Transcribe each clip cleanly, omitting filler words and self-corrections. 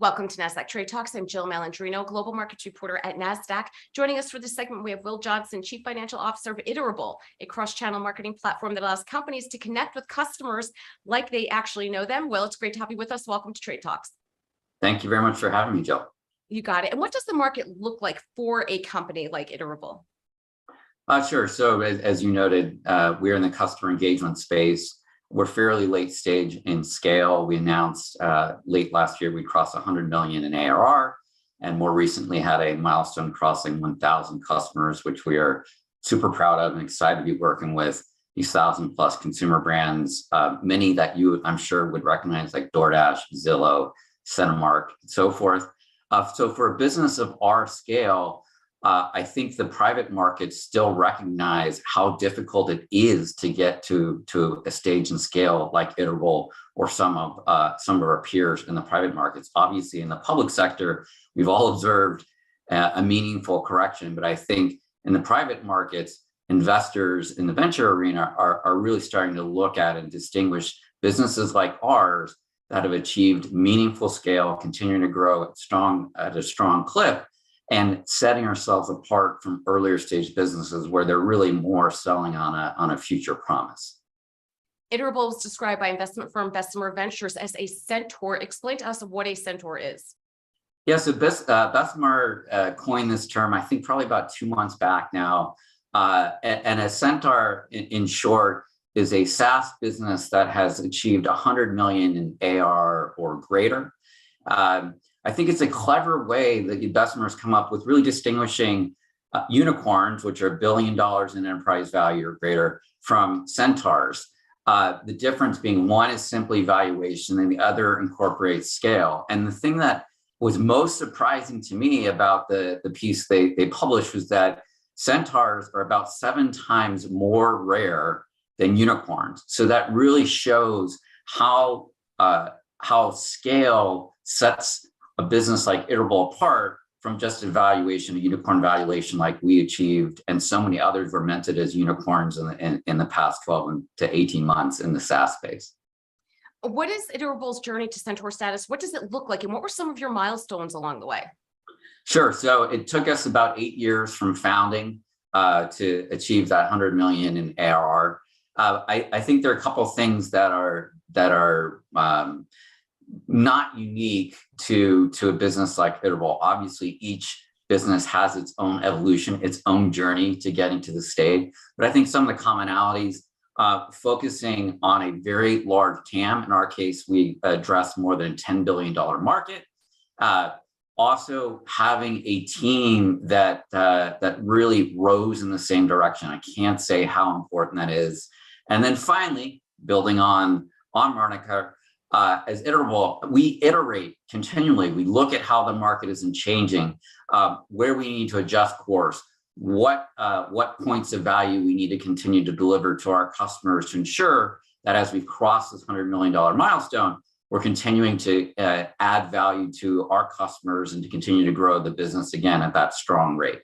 Welcome to Nasdaq Trade Talks. I'm Jill Malandrino, Global Markets Reporter at Nasdaq. Joining us for this segment, we have Will Johnson, Chief Financial Officer of Iterable, a cross-channel marketing platform that allows companies to connect with customers like they actually know them. Will, it's great to have you with us. Welcome to Trade Talks. Thank you very much for having me, Jill. You got it. And what does the market look like for a company like Iterable? Sure. So as you noted, we're in the customer engagement space. We're fairly late stage in scale. We announced late last year we crossed 100 million in ARR, and more recently had a milestone crossing 1,000 customers, which we are super proud of and excited to be working with these 1,000+ consumer brands, many that you, I'm sure, would recognize, like DoorDash, Zillow, Centaur, and so forth. So for a business of our scale, I think the private markets still recognize how difficult it is to get to a stage and scale like Iterable or some of our peers in the private markets. Obviously, in the public sector, we've all observed a meaningful correction, but I think in the private markets, investors in the venture arena are really starting to look at and distinguish businesses like ours that have achieved meaningful scale, continuing to grow at a strong clip, and setting ourselves apart from earlier stage businesses where they're really more selling on a future promise. Iterable was described by investment firm Bessemer Ventures as a Centaur. Explain to us what a Centaur is. Yeah, so Bessemer coined this term, I think probably about 2 months back now. And a Centaur, in short, is a SaaS business that has achieved 100 million in ARR or greater. I think it's a clever way that Bessemer's come up with, really distinguishing unicorns, which are $1 billion in enterprise value or greater, from Centaurs. The difference being one is simply valuation and the other incorporates scale. And the thing that was most surprising to me about the piece they published was that Centaurs are about 7 times more rare than unicorns. So that really shows how scale sets a business like Iterable apart from just a valuation, a unicorn valuation like we achieved, and so many others were minted as unicorns in the past 12 to 18 months in the SaaS space. What is Iterable's journey to Centaur status? What does it look like? And what were some of your milestones along the way? Sure. So it took us about 8 years from founding to achieve that 100 million in ARR. I think there are a couple of things that are not unique to a business like Iterable. Obviously, each business has its own evolution, its own journey to getting to the stage. But I think some of the commonalities, focusing on a very large TAM. In our case, we address more than a $10 billion market. Also having a team that really rows in the same direction. I can't say how important that is. And then finally, building on Monica, as Iterable, we iterate continually. We look at how the market isn't changing, where we need to adjust course, what points of value we need to continue to deliver to our customers to ensure that as we cross this $100 million milestone, we're continuing to add value to our customers and to continue to grow the business again at that strong rate.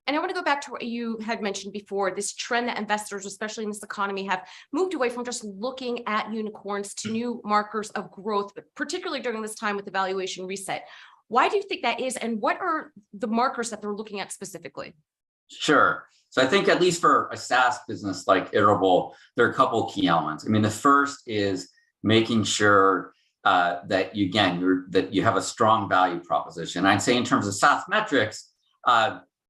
And I want to go back to what you had mentioned before, this trend that investors, especially in this economy, have moved away from just looking at unicorns to new markers of growth, particularly during this time with the valuation reset. Why do you think that is? And what are the markers that they're looking at specifically? Sure. So I think at least for a SaaS business like Iterable, there are a couple of key elements. I mean, the first is making sure that you have a strong value proposition. I'd say in terms of SaaS metrics,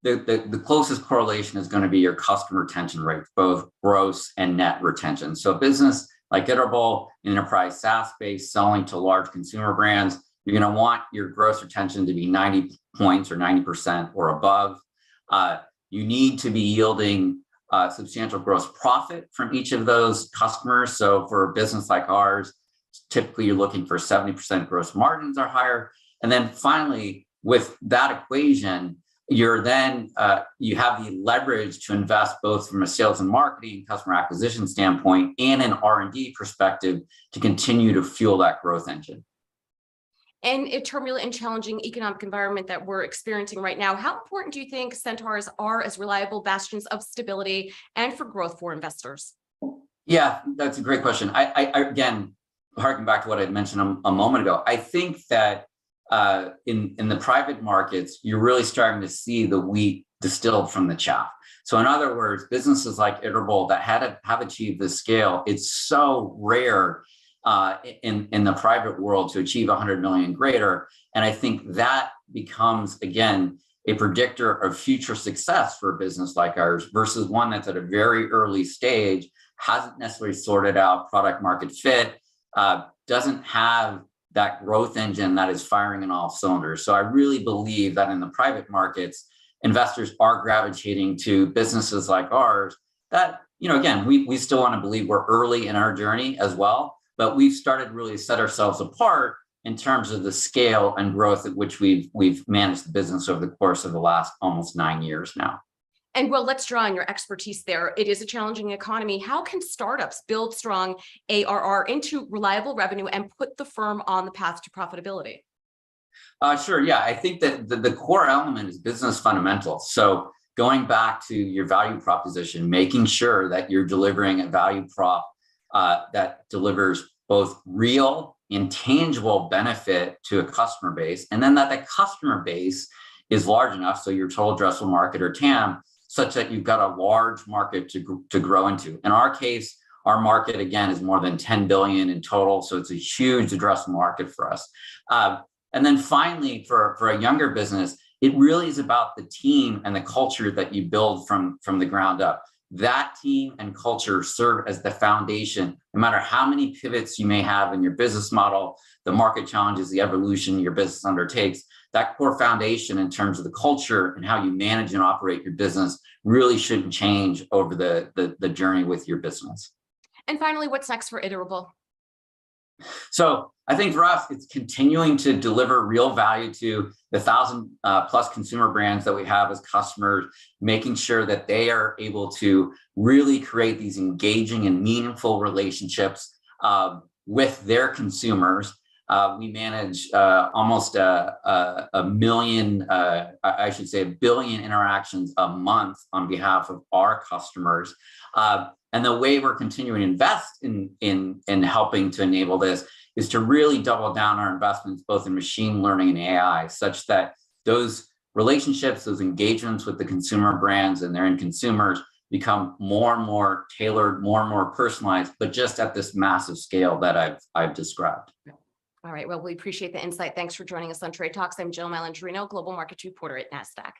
the closest correlation is going to be your customer retention rates, both gross and net retention. So a business like Iterable, enterprise SaaS space, selling to large consumer brands, you're going to want your gross retention to be 90 points or 90% or above. You need to be yielding substantial gross profit from each of those customers. So for a business like ours, typically you're looking for 70% gross margins or higher. And then finally, with that equation, you have the leverage to invest both from a sales and marketing, customer acquisition standpoint, and an R&D perspective to continue to fuel that growth engine. In a turbulent and challenging economic environment that we're experiencing right now, how important do you think Centaurs are as reliable bastions of stability and for growth for investors? Yeah, that's a great question. I again, harking back to what I mentioned a moment ago, I think that in the private markets, you're really starting to see the wheat distilled from the chaff. So in other words, businesses like Iterable that have achieved this scale, it's so rare in the private world to achieve 100 million greater. And I think that becomes, again, a predictor of future success for a business like ours versus one that's at a very early stage, hasn't necessarily sorted out product market fit, doesn't have that growth engine that is firing in all cylinders. So I really believe that in the private markets, investors are gravitating to businesses like ours that, again, we still want to believe we're early in our journey as well, but we've started really to set ourselves apart in terms of the scale and growth at which we've managed the business over the course of the last almost 9 years now. And well, let's draw on your expertise there. It is a challenging economy. How can startups build strong ARR into reliable revenue and put the firm on the path to profitability? Sure. Yeah, I think that the core element is business fundamentals. So going back to your value proposition, making sure that you're delivering a value prop that delivers both real, intangible benefit to a customer base, and then that the customer base is large enough, so your total addressable market or TAM, such that you've got a large market to grow into. In our case, our market, again, is more than 10 billion in total, so it's a huge addressable market for us. And then finally, for a younger business, it really is about the team and the culture that you build from the ground up. That team and culture serve as the foundation, no matter how many pivots you may have in your business model, the market challenges, the evolution your business undertakes. That core foundation in terms of the culture and how you manage and operate your business really shouldn't change over the journey with your business. And finally, what's next for Iterable? So I think for us, it's continuing to deliver real value to the 1,000 plus consumer brands that we have as customers, making sure that they are able to really create these engaging and meaningful relationships with their consumers. We manage almost a million, I should say, 1 billion interactions a month on behalf of our customers. And the way we're continuing to invest in helping to enable this is to really double down our investments both in machine learning and AI, such that those relationships, those engagements with the consumer brands and their end consumers become more and more tailored, more and more personalized, but just at this massive scale that I've described. All right. Well, we appreciate the insight. Thanks for joining us on Trade Talks. I'm Jill Malandrino, Global Markets Reporter at Nasdaq.